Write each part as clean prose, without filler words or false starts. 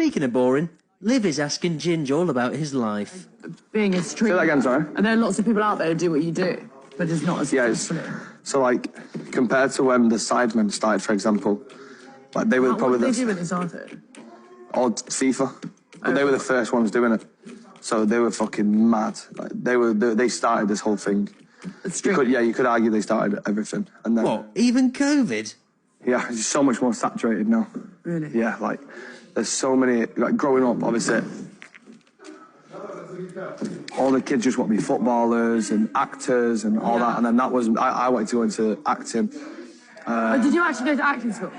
Speaking of boring, Liv is asking Ginge all about his life. Being a street. Say that again, sorry. And there are lots of people out there who do what you do, but it's not as successfully. So, like, compared to when the SIDEMEN started, for example, like, they were probably What did they do when they started? Or FIFA. But they were the first ones doing it. So they were fucking mad. Like, they started this whole thing. You could argue they started everything. And then, what, even COVID? Yeah, it's so much more saturated now. Really? Yeah, like, there's so many, like, growing up, obviously, all the kids just want to be footballers and actors and all that. And then that was, I wanted to go into acting. Did you actually go to acting school?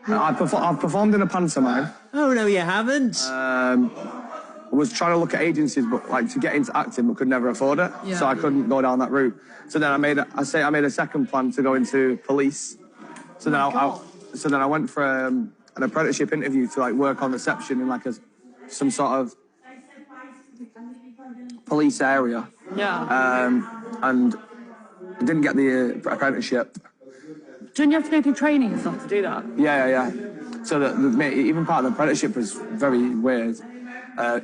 I've performed in a pantomime. Oh, no, you haven't. I was trying to look at agencies, but like to get into acting, but could never afford it, so I couldn't go down that route. So then I made a second plan to go into police. So then I went for an apprenticeship interview to like work on reception in like some sort of police area. Yeah. And I didn't get the apprenticeship. Didn't you have to go through training and stuff to do that? Yeah. So even part of the apprenticeship was very weird.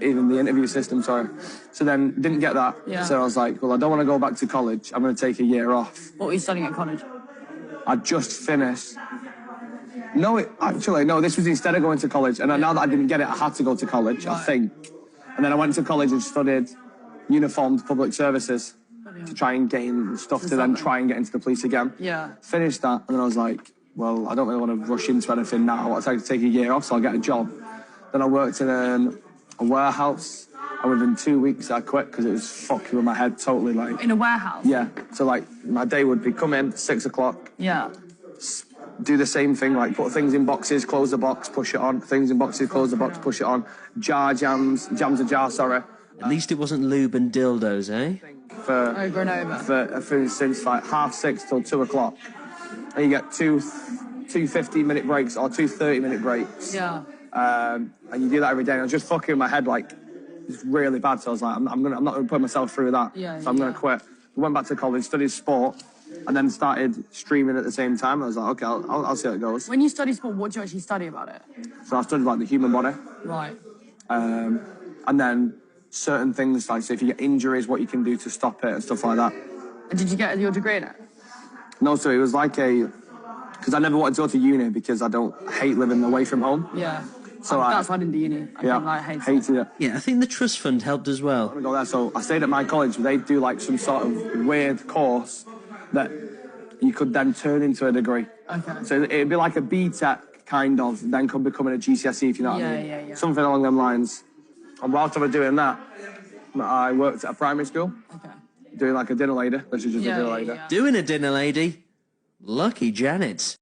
Even the interview system, sorry. So then didn't get that. Yeah. So I was like, well, I don't want to go back to college. I'm going to take a year off. What were you studying at college? I just finished. No, this was instead of going to college. And now that I didn't get it, I had to go to college, I think. And then I went to college and studied uniformed public services to try and gain stuff to then try and get into the police again. Yeah. Finished that, and then I was like, well, I don't really want to rush into anything now. I want to take a year off, so I'll get a job. Then I worked in a warehouse, and within 2 weeks I quit because it was fucking with my head totally. Like, in a warehouse? Yeah. So like my day would be come in 6 o'clock. Yeah. Do the same thing, like put things in boxes, close the box, push it on. Things in boxes, close the box, push it on. Jams a jar, sorry. At least it wasn't lube and dildos, eh? Over and over. For since like 6:30 till 2 o'clock. And you get two 15-minute breaks or two 30-minute breaks. Yeah. And you do that every day. And I was just fucking with my head, like, it's really bad. So I was like, I'm not going to put myself through that. So I'm going to quit. Went back to college, studied sport, and then started streaming at the same time. I was like, okay, I'll see how it goes. When you study sport, what do you actually study about it? So I studied, like, the human body. Right. And then certain things, like, so if you get injuries, what you can do to stop it and stuff like that. And did you get your degree in it? No, so it was like because I never wanted to go to uni because I hate living away from home. Yeah. So that's why I didn't do uni. I hated it. Yeah, I think the trust fund helped as well. I go there, so I stayed at my college. They do like some sort of weird course that you could then turn into a degree. Okay. So it'd be like a BTEC kind of, then could become a GCSE if you know what I mean. Yeah. Something along them lines. And whilst I was doing that, I worked at a primary school. Okay. Doing like a dinner lady, which is just a dinner lady. Doing a dinner lady? Lucky Janet.